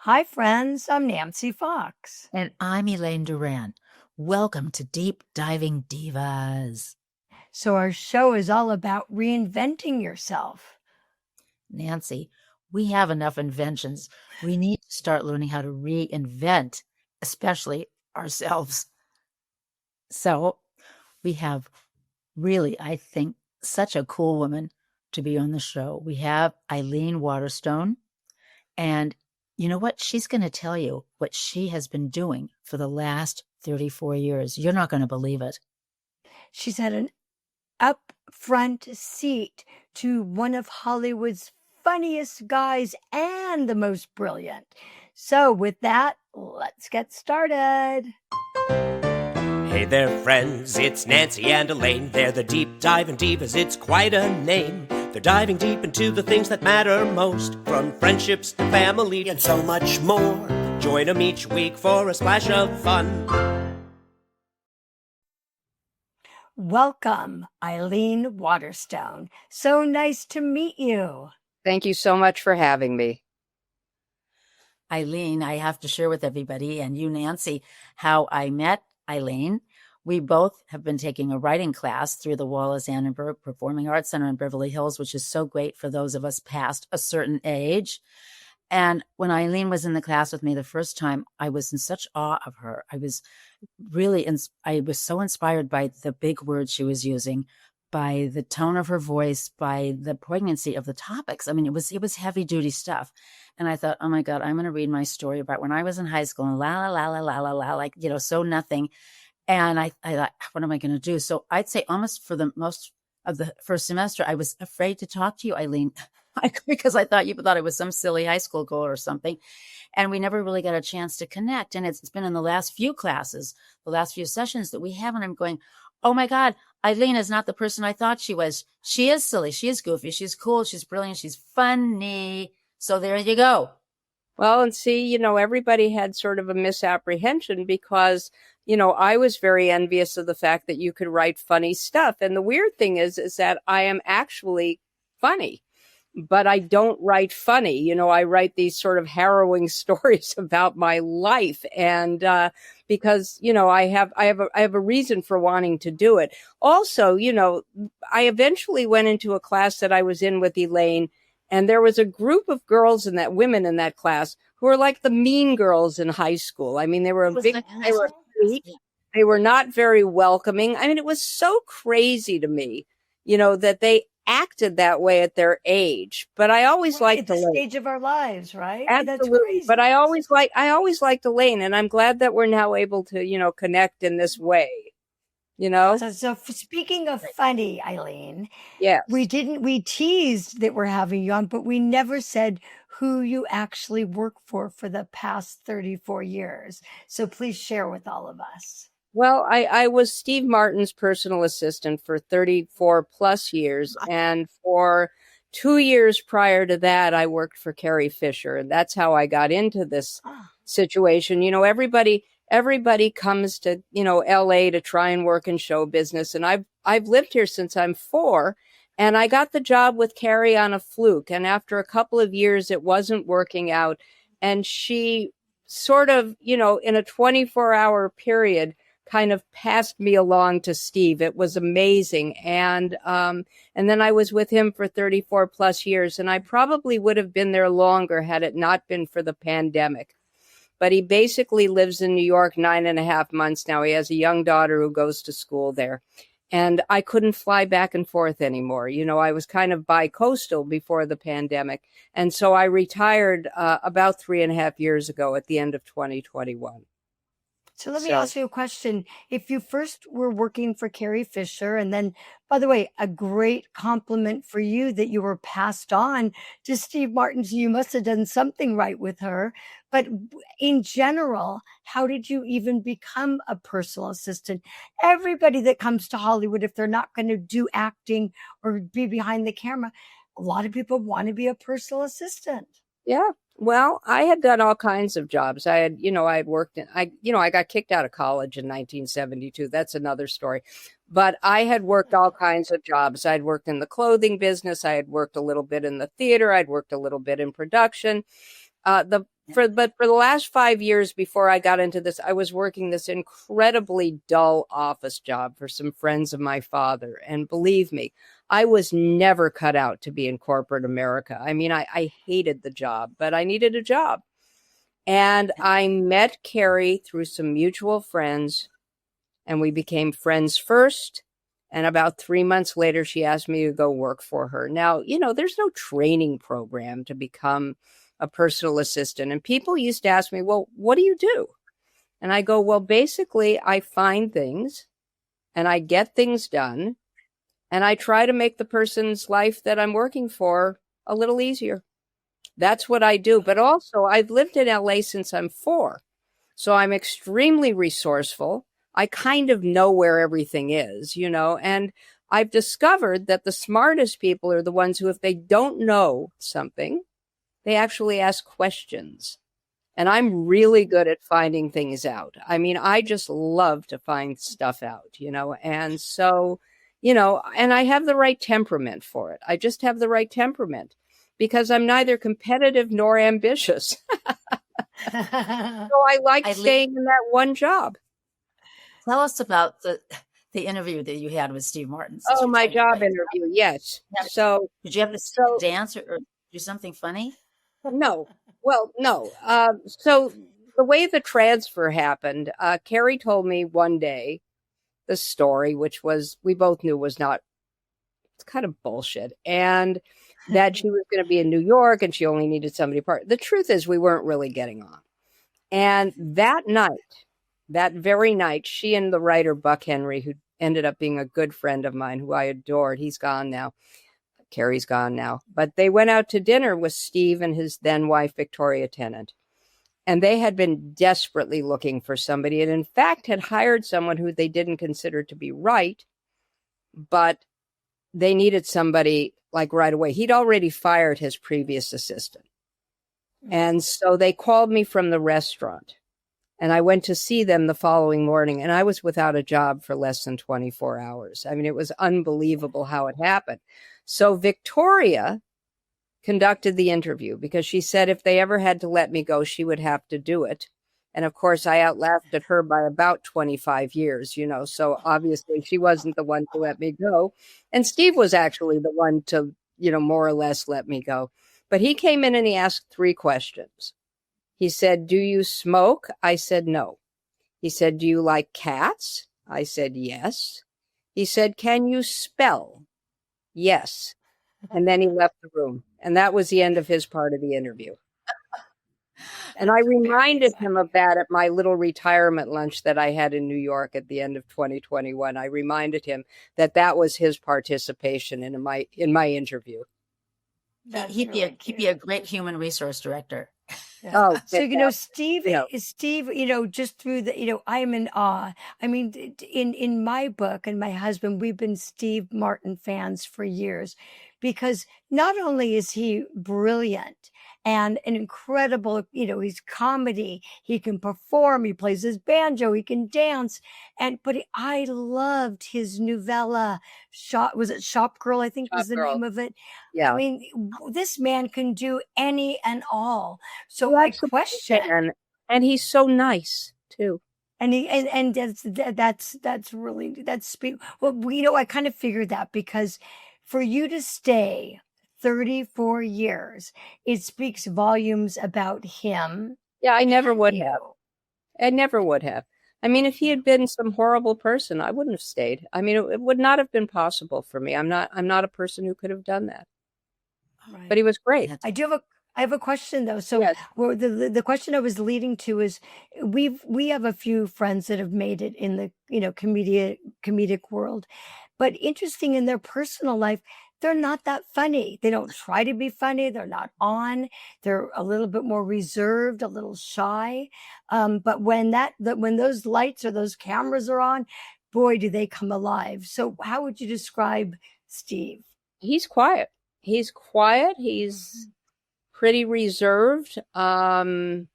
Hi, friends. I'm Nancy Fox. And I'm Elaine Doran. Welcome to Deep Diving Divas. So our show is all about reinventing yourself. Nancy, we have enough inventions. We need to start learning how to reinvent, especially ourselves. So we have really, I think, such a cool woman to be on the show. We have Eileen Waterstone. And you know what? She's going to tell you what she has been doing for the last 34 years. You're not going to believe it. She's had an upfront seat to one of Hollywood's funniest guys and the most brilliant. So with that, let's get started. Hey there, friends, it's Nancy and Elaine. They're the Deep Diving Divas, it's quite a name. They're diving deep into the things that matter most, from friendships to family and so much more. Join them each week for a splash of fun. Welcome, Eileen Waterstone. So nice to meet you. Thank you so much for having me. Eileen, I have to share with everybody, and you, Nancy, how I met Eileen. We both have been taking a writing class through the Wallace Annenberg Performing Arts Center in Beverly Hills, which is so great for those of us past a certain age. And when Eileen was in the class with me the first time, I was in such awe of her. I was so inspired by the big words she was using, by the tone of her voice, by the poignancy of the topics. I mean, it was heavy duty stuff. And I thought, oh my God, I'm going to read my story about when I was in high school and la, la, la, la, la, la, la, like, so nothing. And I thought, what am I going to do? So I'd say almost for the most of the first semester, I was afraid to talk to you, Eileen, because I thought you thought I was some silly high school girl or something. And we never really got a chance to connect. And it's been in the last few classes, the last few sessions that we have. And I'm going, oh my God, Eileen is not the person I thought she was. She is silly. She is goofy. She's cool. She's brilliant. She's funny. So there you go. Well, and see, everybody had sort of a misapprehension because, I was very envious of the fact that you could write funny stuff. And the weird thing is that I am actually funny, but I don't write funny. I write these sort of harrowing stories about my life. And, because, I have a reason for wanting to do it. Also, I eventually went into a class that I was in with Elaine, and there was a group of women in that class who were like the mean girls in high school. I mean, they were they were not very welcoming. I mean, it was so crazy to me, that they acted that way at their age. But I always liked the stage of our lives, right? Absolutely. That's crazy. But I always liked Elaine, and I'm glad that we're now able to, connect in this way. So speaking of funny, Eileen, yes, we teased that we're having you on, but we never said who you actually work for the past 34 years. So please share with all of us. Well, I was Steve Martin's personal assistant for 34 plus years. And for 2 years prior to that, I worked for Carrie Fisher. And that's how I got into this situation. Everybody comes to, LA to try and work in show business. And I've lived here since I'm 4. And I got the job with Carrie on a fluke. And after a couple of years, it wasn't working out. And she sort of, in a 24-hour period, kind of passed me along to Steve. It was amazing. And then I was with him for 34 plus years. And I probably would have been there longer had it not been for the pandemic. But he basically lives in New York 9.5 months now. He has a young daughter who goes to school there. And I couldn't fly back and forth anymore. I was kind of bi-coastal before the pandemic. And so I retired about 3.5 years ago at the end of 2021. So let me ask you a question. If you first were working for Carrie Fisher, and then, by the way, a great compliment for you that you were passed on to Steve Martin, so you must have done something right with her. But in general, how did you even become a personal assistant? Everybody that comes to Hollywood, if they're not going to do acting or be behind the camera, a lot of people want to be a personal assistant. Yeah. Well, I had done all kinds of jobs. I had worked I got kicked out of college in 1972. That's another story. But I had worked all kinds of jobs. I'd worked in the clothing business. I had worked a little bit in the theater. I'd worked a little bit in production. The But for the last 5 years before I got into this, I was working this incredibly dull office job for some friends of my father. And believe me, I was never cut out to be in corporate America. I mean, I hated the job, but I needed a job. And I met Carrie through some mutual friends, and we became friends first. And about 3 months later, she asked me to go work for her. Now, there's no training program to become a personal assistant. And people used to ask me, well, what do you do? And I go, well, basically, I find things and I get things done. And I try to make the person's life that I'm working for a little easier. That's what I do. But also, I've lived in LA since I'm 4. So I'm extremely resourceful. I kind of know where everything is, and I've discovered that the smartest people are the ones who, if they don't know something, they actually ask questions. And I'm really good at finding things out. I mean, I just love to find stuff out, and so, and I have the right temperament for it. I just have the right temperament because I'm neither competitive nor ambitious. So I like staying in that one job. Tell us about the interview that you had with Steve Martin. Oh, my job interview. Yes. Yeah. So did you have to dance or do something funny? No. Well, no. So the way the transfer happened, Carrie told me one day the story, which was, we both knew was not, it's kind of bullshit. And that she was going to be in New York and she only needed somebody part. The truth is we weren't really getting on. And that very night, she and the writer Buck Henry, who ended up being a good friend of mine, who I adored, he's gone now. Carrie's gone now. But they went out to dinner with Steve and his then wife, Victoria Tennant. And they had been desperately looking for somebody and, in fact, had hired someone who they didn't consider to be right, but they needed somebody like right away. He'd already fired his previous assistant. And so they called me from the restaurant. And I went to see them the following morning, and I was without a job for less than 24 hours. I mean, it was unbelievable how it happened. So Victoria conducted the interview because she said if they ever had to let me go, she would have to do it. And of course, I outlasted her by about 25 years, so obviously she wasn't the one to let me go. And Steve was actually the one to, more or less let me go. But he came in and he asked 3 questions. He said, do you smoke? I said, no. He said, do you like cats? I said, yes. He said, can you spell? Yes. And then he left the room. And that was the end of his part of the interview. And I reminded him of that at my little retirement lunch that I had in New York at the end of 2021. I reminded him that was his participation in my interview. He'd be a great human resource director. Yeah. Oh, so Steve, just through the, I'm in awe. I mean, in my book and my husband, we've been Steve Martin fans for years, because not only is he brilliant and an incredible, he's comedy, he can perform, he plays his banjo, he can dance, but I loved his novella. Was it Shop Girl? I think was the name of it. Yeah, I mean, this man can do any and all. So my question, and he's so nice too. And that's really well, I kind of figured that, because for you to stay 34 years, it speaks volumes about him. Yeah, I never would have. I never would have. I mean, if he had been some horrible person, I wouldn't have stayed. I mean, it would not have been possible for me. I'm not a person who could have done that. Right. But he was great. I have a question though. So yes. The question I was leading to is we have a few friends that have made it in the comedic world, but interesting in their personal life, they're not that funny. They don't try to be funny. They're not on. They're a little bit more reserved, a little shy. But when those lights or those cameras are on, boy, do they come alive. So how would you describe Steve? He's quiet. He's pretty reserved. But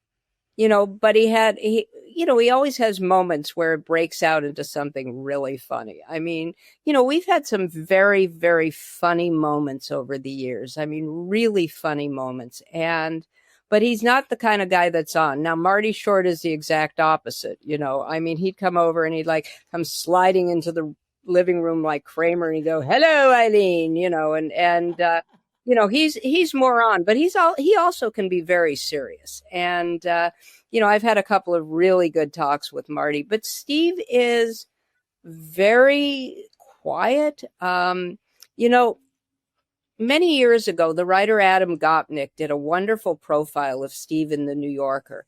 he always has moments where it breaks out into something really funny. I mean, we've had some very, very funny moments over the years. I mean, really funny moments. But but he's not the kind of guy that's on. Now, Marty Short is the exact opposite. I mean, he'd come over and he'd like come sliding into the living room like Kramer and he'd go, "Hello, Eileen," he's more on, but he also can be very serious. And, I've had a couple of really good talks with Marty, but Steve is very quiet. Many years ago, the writer Adam Gopnik did a wonderful profile of Steve in The New Yorker.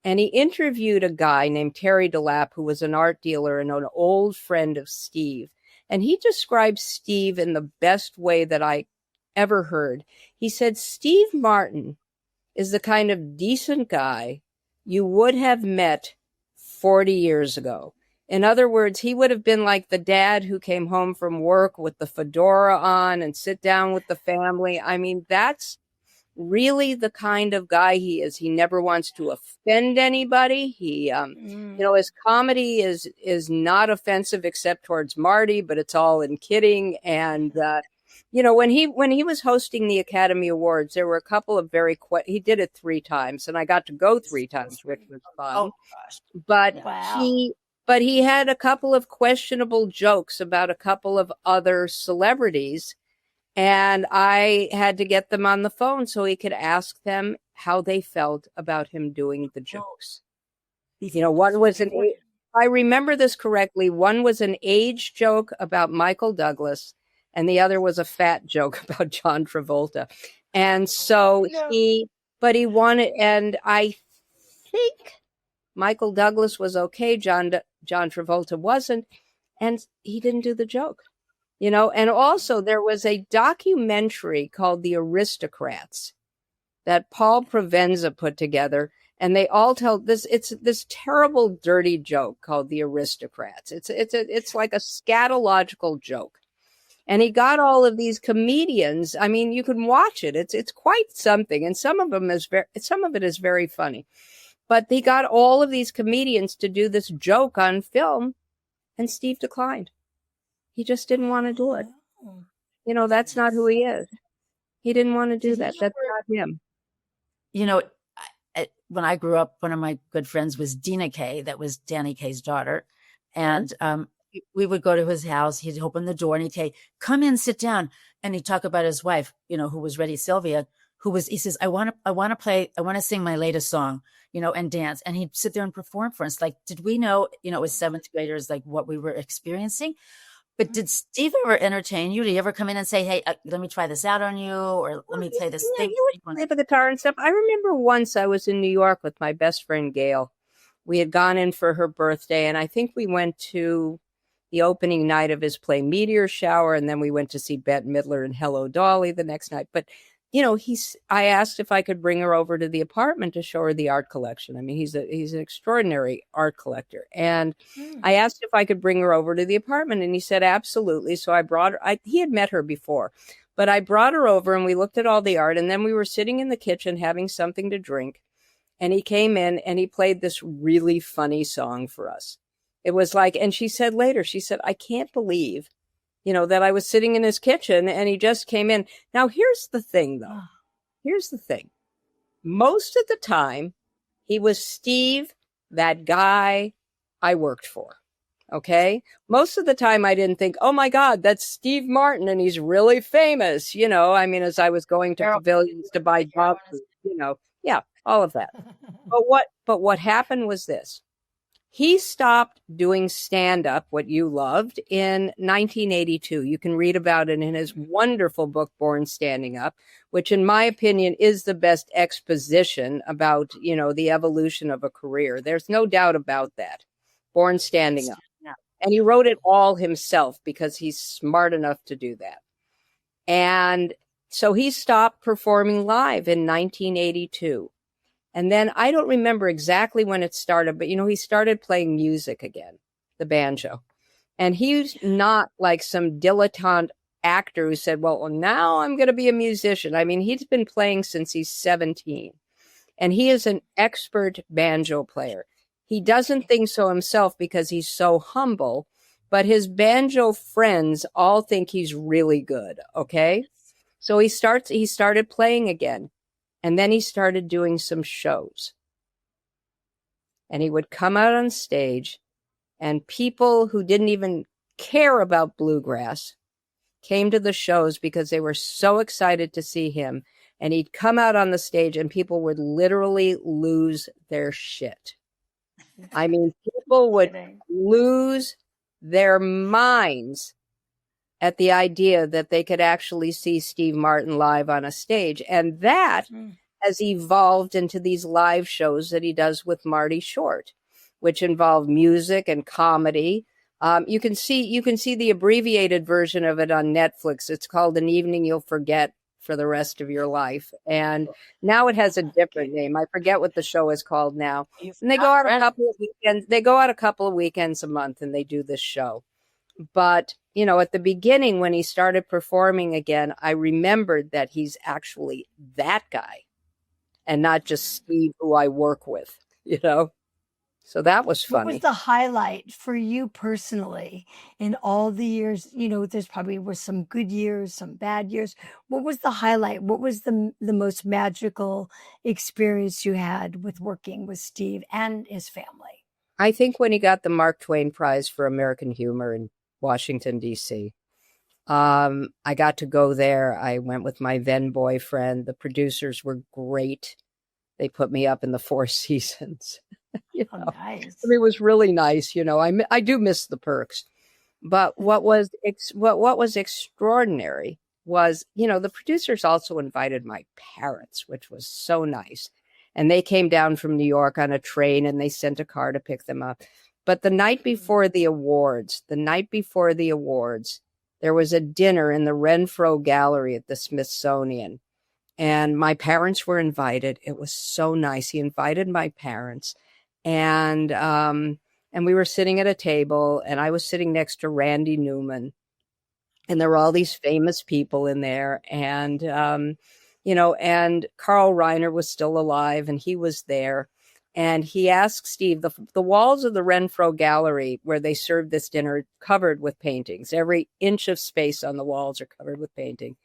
And he interviewed a guy named Terry DeLapp, who was an art dealer and an old friend of Steve. And he described Steve in the best way that I ever heard. He said, Steve Martin is the kind of decent guy you would have met 40 years ago. In other words, he would have been like the dad who came home from work with the fedora on and sit down with the family. I mean, that's really the kind of guy he is. He never wants to offend anybody. He, his comedy is not offensive except towards Marty, but it's all in kidding. And, when he was hosting the Academy Awards, there were a couple of he did it 3 times and I got to go 3 times, which was fun. Oh, gosh. But Wow. But he had a couple of questionable jokes about a couple of other celebrities, and I had to get them on the phone so he could ask them how they felt about him doing the jokes. One was I remember this correctly, one was an age joke about Michael Douglas, and the other was a fat joke about John Travolta. And so he wanted, and I think Michael Douglas was okay. John Travolta wasn't, and he didn't do the joke, and also there was a documentary called The Aristocrats that Paul Provenza put together, and they all tell it's this terrible, dirty joke called The Aristocrats. It's like a scatological joke. And he got all of these comedians. I mean, you can watch it. It's quite something. And some of it is very funny. But they got all of these comedians to do this joke on film, and Steve declined. He just didn't want to do it. That's not who he is. He didn't want to do that. That's not him. When I grew up, one of my good friends was Dina Kay. That was Danny Kaye's daughter. And we would go to his house. He'd open the door and he'd say, "Come in, sit down." And he'd talk about his wife, who was Reddy Sylvia, he says, I want to sing my latest song, and dance. And he'd sit there and perform for us. Like, did we know, as 7th graders, like what we were experiencing? But did Steve ever entertain you? Did he ever come in and say, "Hey, let me try this out on you," or "Let me play this thing"? He would play the guitar and stuff. I remember once I was in New York with my best friend, Gail. We had gone in for her birthday, and I think we went to the opening night of his play Meteor Shower, and then we went to see Bette Midler and Hello, Dolly the next night. But I asked if I could bring her over to the apartment to show her the art collection. I mean, he's an extraordinary art collector. And I asked if I could bring her over to the apartment, and he said, absolutely. So I brought her. He had met her before, but I brought her over and we looked at all the art, and then we were sitting in the kitchen having something to drink. And he came in and he played this really funny song for us. It was like, and she said later, I can't believe that I was sitting in his kitchen and he just came in. Now, here's the thing, though. Here's the thing. Most of the time, he was Steve, that guy I worked for. Okay? Most of the time, I didn't think, oh, my God, that's Steve Martin and he's really famous. As I was going to pavilions to buy jobs, yeah, all of that. But what happened was this. He stopped doing stand-up, what you loved, in 1982. You can read about it in his wonderful book, Born Standing Up, which in my opinion is the best exposition about, the evolution of a career. There's no doubt about that. Born Standing Up. And he wrote it all himself because he's smart enough to do that. And so he stopped performing live in 1982. And then I don't remember exactly when it started, but, he started playing music again, the banjo. And he's not like some dilettante actor who said, well, now I'm going to be a musician. I mean, he's been playing since he's 17. And he is an expert banjo player. He doesn't think so himself because he's so humble, but his banjo friends all think he's really good. Okay. So he started playing again. And then he started doing some shows. And he would come out on stage, and people who didn't even care about bluegrass came to the shows because they were so excited to see him. And he'd come out on the stage and people would literally lose their shit. I mean, people would lose their minds at the idea that they could actually see Steve Martin live on a stage. And that has evolved into these live shows that he does with Marty Short, which involve music and comedy. You can see the abbreviated version of it on Netflix. It's called An Evening You'll Forget for the Rest of Your Life. And now it has a different name. I forget what the show is called now. And they go out a couple of weekends. They go out a couple of weekends a month and they do this show. But, you know, at the beginning when he started performing again, I remembered that he's actually that guy and not just Steve who I work with, you know? So that was funny. What was the highlight for you personally in all the years? You know, there's probably were some good years, some bad years. What was the highlight? What was the most magical experience you had with working with Steve and his family? I think when he got the Mark Twain Prize for American Humor in Washington, D.C. I got to go there. I went with my then boyfriend. The producers were great. They put me up in the Four Seasons. You know, nice. I mean, it was really nice. You know, I do miss the perks, but what was extraordinary was, you know, the producers also invited my parents, which was so nice. And they came down from New York on a train and they sent a car to pick them up. But the night before the awards, there was a dinner in the Renfro Gallery at the Smithsonian. And my parents were invited. It was so nice. He invited my parents. And we were sitting at a table and I was sitting next to Randy Newman and there were all these famous people in there. And, you know, and Carl Reiner was still alive and he was there. And he asked Steve, the walls of the Renfro Gallery where they served this dinner are covered with paintings. Every inch of space on the walls are covered with painting.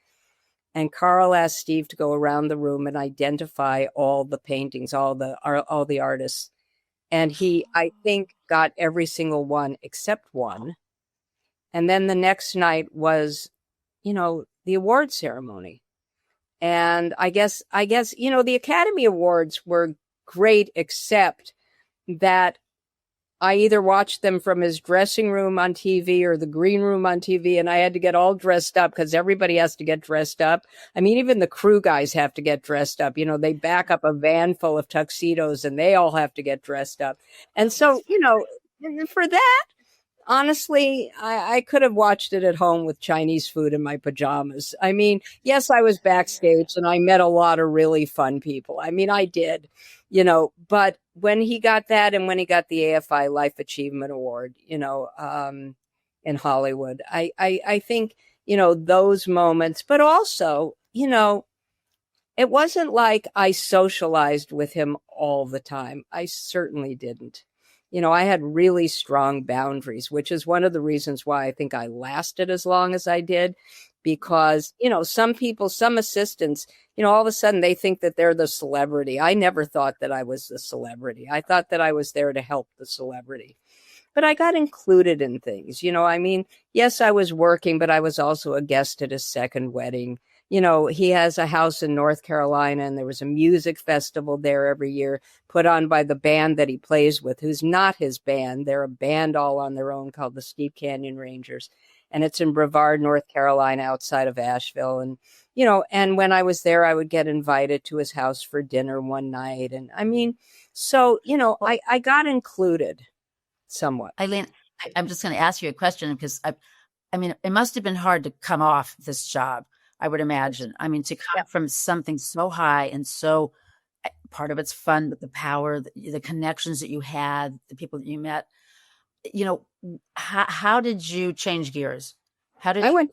And Carl asked Steve to go around the room and identify all the paintings, all the artists. And he, I think, got every single one except one. And then the next night was, you know, the award ceremony. And I guess, you know, the Academy Awards were great, except that I either watched them from his dressing room on TV or the green room on TV, and I had to get all dressed up because everybody has to get dressed up. I mean, even the crew guys have to get dressed up. You know, they back up a van full of tuxedos and they all have to get dressed up. And so, you know, for that, honestly, I could have watched it at home with Chinese food in my pajamas. I mean, yes, I was backstage and I met a lot of really fun people. I mean, I did, you know, but when he got that and when he got the AFI Life Achievement Award, you know, in Hollywood, I think, you know, those moments, but also, you know, it wasn't like I socialized with him all the time. I certainly didn't. You know, I had really strong boundaries, which is one of the reasons why I think I lasted as long as I did, because, you know, some people, some assistants, you know, all of a sudden they think that they're the celebrity. I never thought that I was the celebrity. I thought that I was there to help the celebrity. But I got included in things, you know, I mean, yes, I was working, but I was also a guest at his second wedding. You know, he has a house in North Carolina and there was a music festival there every year put on by the band that he plays with, who's not his band. They're a band all on their own called the Steep Canyon Rangers. And it's in Brevard, North Carolina, outside of Asheville. And, you know, and when I was there, I would get invited to his house for dinner one night. And I mean, so, you know, I got included somewhat. Eileen, I'm just going to ask you a question because I mean, it must have been hard to come off this job, I would imagine. I mean, to come from something so high and so part of it's fun, but the power, the connections that you had, the people that you met, you know, how did you change gears? How did you go? I went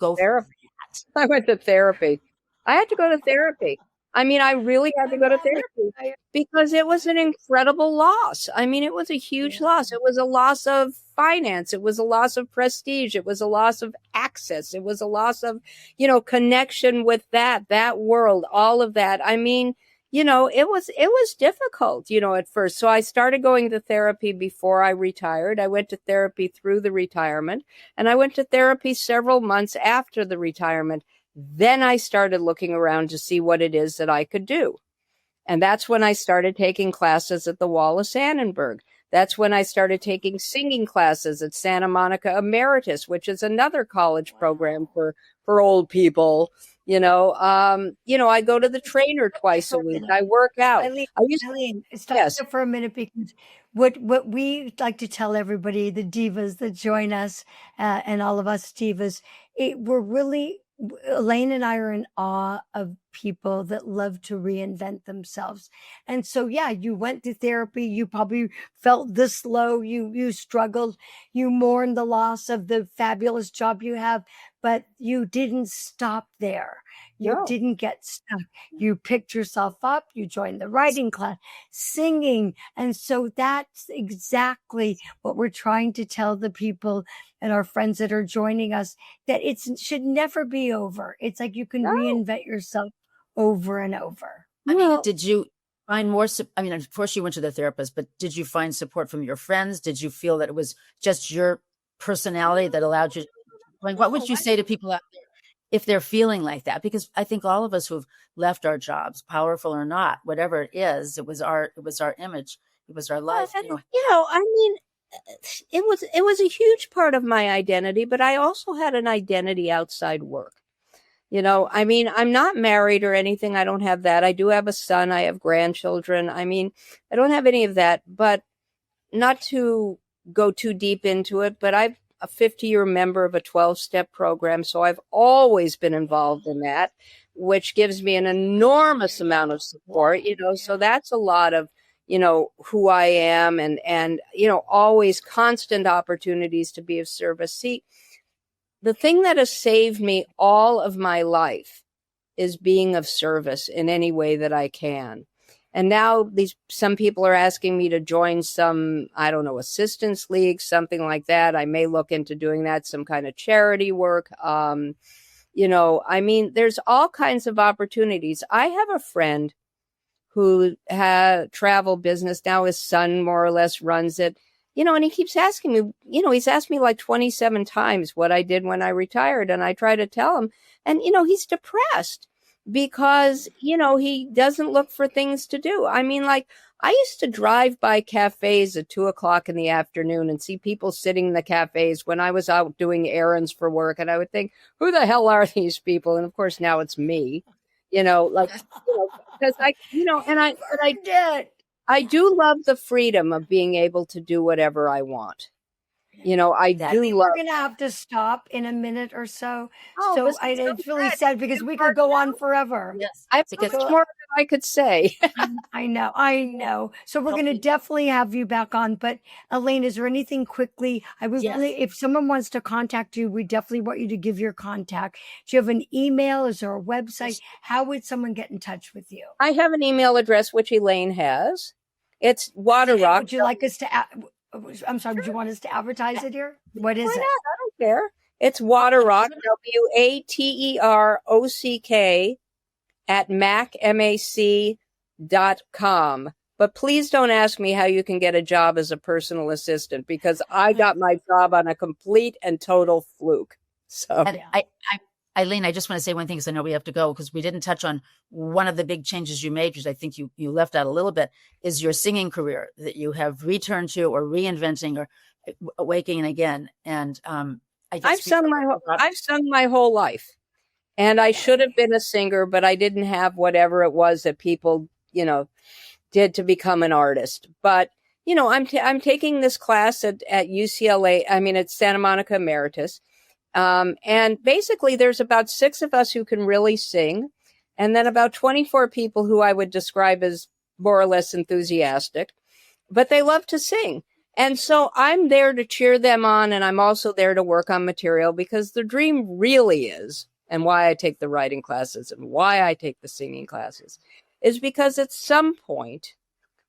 to therapy. I had to go to therapy. I mean, I really had to go to therapy because it was an incredible loss. I mean, it was a huge loss. It was a loss of finance. It was a loss of prestige. It was a loss of access. It was a loss of, you know, connection with that world, all of that. I mean, it was difficult, at first. So I started going to therapy before I retired. I went to therapy through the retirement, and I went to therapy several months after the retirement. Then I started looking around to see what it is that I could do. And that's when I started taking classes at the Wallace Annenberg. That's when I started taking singing classes at Santa Monica Emeritus, which is another college program for old people. I go to the trainer twice a week. I work out. Eileen, stop there for a minute, because what we like to tell everybody, the divas that join us, and all of us divas, Elaine and I are in awe of people that love to reinvent themselves. And so, yeah, you went to therapy. You probably felt this low. You struggled. You mourned the loss of the fabulous job you have, but you didn't stop there. You didn't get stuck. You picked yourself up. You joined the writing class, singing. And so that's exactly what we're trying to tell the people and our friends that are joining us, that it should never be over. It's like you can reinvent yourself over and over. I mean, did you find more? I mean, of course you went to the therapist, but did you find support from your friends? Did you feel that it was just your personality that allowed you? Like, what would you say to people out there if they're feeling like that? Because I think all of us who've left our jobs, powerful or not, whatever it is, it was our image, it was our life. I mean, it was a huge part of my identity, but I also had an identity outside work. I mean, I'm not married or anything. I don't have that. I do have a son. I have grandchildren. I mean, I don't have any of that, but not to go too deep into it, but I'm a 50-year member of a 12-step program. So I've always been involved in that, which gives me an enormous amount of support, so that's a lot of, who I am, and, always constant opportunities to be of service. See, the thing that has saved me all of my life is being of service in any way that I can. And now some people are asking me to join some, I don't know, assistance league, something like that. I may look into doing that, some kind of charity work. I mean, there's all kinds of opportunities. I have a friend who had travel business. Now his son more or less runs it, and he keeps asking me, he's asked me like 27 times what I did when I retired. And I try to tell him, and, he's depressed because, he doesn't look for things to do. I mean, like, I used to drive by cafes at 2:00 in the afternoon and see people sitting in the cafes when I was out doing errands for work. And I would think, who the hell are these people? And of course, now it's me, because I do love the freedom of being able to do whatever I want. We're going to have to stop in a minute or so. So it's really sad because we could go on forever. Yes, I have more than I could say. I know. So we're going to definitely have you back on. But Elaine, is there anything quickly? If someone wants to contact you, we definitely want you to give your contact. Do you have an email? Is there a website? How would someone get in touch with you? I have an email address, which Elaine has. It's Waterrock. Would you like us to? I'm sorry. Would you want us to advertise it here? What is it? I don't care. It's Waterrock, WATEROCK at mac.com. But please don't ask me how you can get a job as a personal assistant, because I got my job on a complete and total fluke. So, and Eileen, I just want to say one thing, because I know we have to go, because we didn't touch on one of the big changes you made, which I think you left out a little bit, is your singing career that you have returned to, or reinventing, or awakening again. And I've sung my whole life, and I should have been a singer, but I didn't have whatever it was that people, did to become an artist. But I'm taking this class at UCLA. I mean, at Santa Monica Emeritus. And basically there's about 6 of us who can really sing, and then about 24 people who I would describe as more or less enthusiastic, but they love to sing. And so I'm there to cheer them on, and I'm also there to work on material, because the dream really is, and why I take the writing classes and why I take the singing classes, is because at some point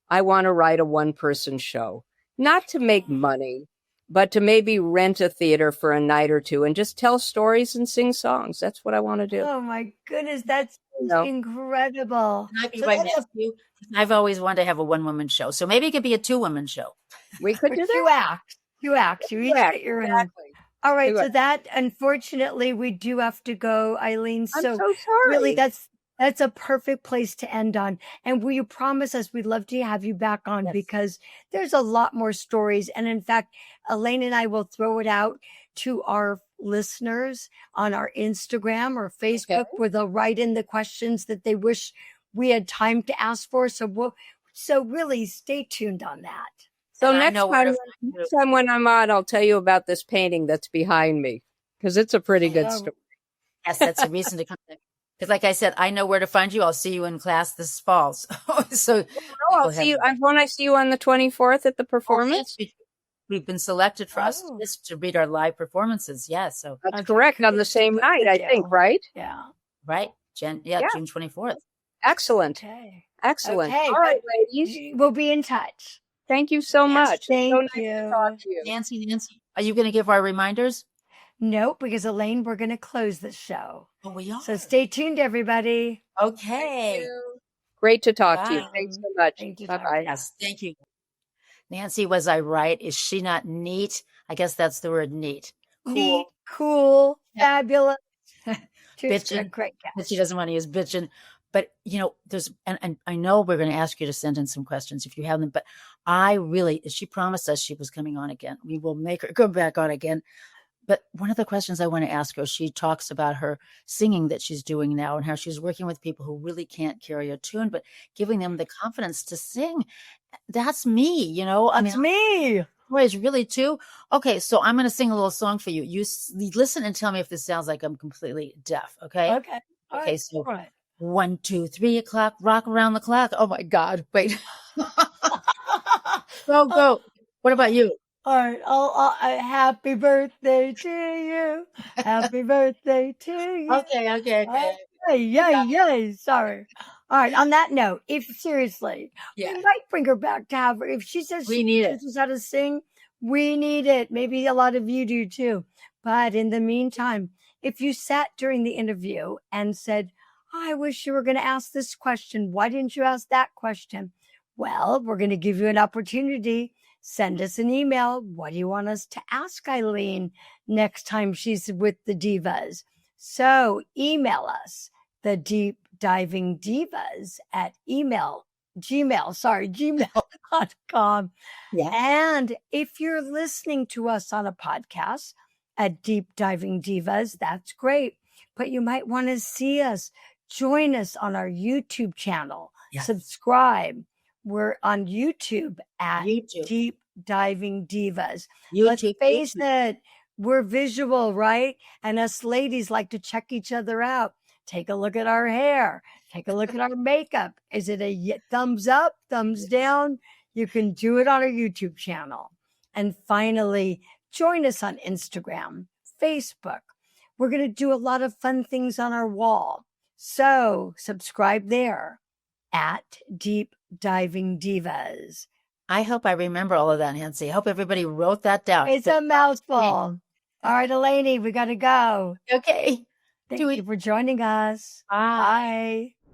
I want to write a one-person show, not to make money, but to maybe rent a theater for a night or two and just tell stories and sing songs. That's what I want to do. Oh my goodness, that's No. incredible. Can I be So right that's next to you? I've always wanted to have a one-woman show, so maybe it could be a two-woman show. We could do two that. acts. You each Two acts, get your own. exactly. All right, Do so it. that unfortunately we do have to go, Eileen. I'm So so sorry. really, that's a perfect place to end on. And will you promise us we'd love to have you back on Yes. because there's a lot more stories. And in fact, Elaine and I will throw it out to our listeners on our Instagram or Facebook where they'll write in the questions that they wish we had time to ask for. So really stay tuned on that. So And I next know where time, to find you. next time when I'm on, I'll tell you about this painting that's behind me because it's a pretty good Oh. story. Yes, that's a reason to come. Because, like I said, I know where to find you. I'll see you in class this fall. So I'll see you. Won't I see you on the 24th at the performance? We've been selected for us to read our live performances. Yeah, so That's correct. On the same night, I think, right? Yeah. right, June 24th. Excellent. Okay. Excellent. Okay, All right, ladies. We'll be in touch. Thank you so much. Thank so nice you. to talk to you. Nancy, are you going to give our reminders? Nope, because Elaine, we're going to close the show. Oh, we are. So stay tuned, everybody. Okay. Great to talk to you. Bye. Thanks so much. Thank you. Bye-bye. Yes, thank you. Nancy, was I right? Is she not neat? I guess that's the word neat. Neat, cool, fabulous. Bitchin'. Great guy. But she doesn't want to use bitchin'. But, there's, and I know we're going to ask you to send in some questions if you have them, but she promised us she was coming on again. We will make her come back on again. But one of the questions I want to ask her, she talks about her singing that she's doing now and how she's working with people who really can't carry a tune, but giving them the confidence to sing. That's me, That's me. Boys, really too? Okay, so I'm going to sing a little song for you. You listen and tell me if this sounds like I'm completely deaf, okay? Okay. All Okay, right. so All right. 1, 2, 3 o'clock, rock around the clock. Oh my God, wait. Go. What about you? All right. Happy birthday to you. Happy birthday to you. Okay. Yay. Sorry. All right. On that note, seriously, we might bring her back to have her. If she says We she need it. knows how to sing, we need it. Maybe a lot of you do too. But in the meantime, if you sat during the interview and said, I wish you were going to ask this question. Why didn't you ask that question? Well, we're going to give you an opportunity. Send us an email. What do you want us to ask Eileen next time she's with the divas? So email us, the Deep Diving Divas at gmail.com. Yeah. And if you're listening to us on a podcast at Deep Diving Divas, that's great. But you might want to see us. Join us on our YouTube channel. Yes. Subscribe. We're on YouTube at Deep Diving Divas. Let's face it, we're visual, right? And us ladies like to check each other out. Take a look at our hair. Take a look at our makeup. Is it a thumbs up, thumbs down? You can do it on our YouTube channel. And finally, join us on Instagram, Facebook. We're going to do a lot of fun things on our wall. So subscribe there at Deep Diving Divas. I hope I remember all of that, Nancy. I hope everybody wrote that down. It's a mouthful. All right, Elaine, we got to go. Okay. Thank you for joining us. Bye. Bye.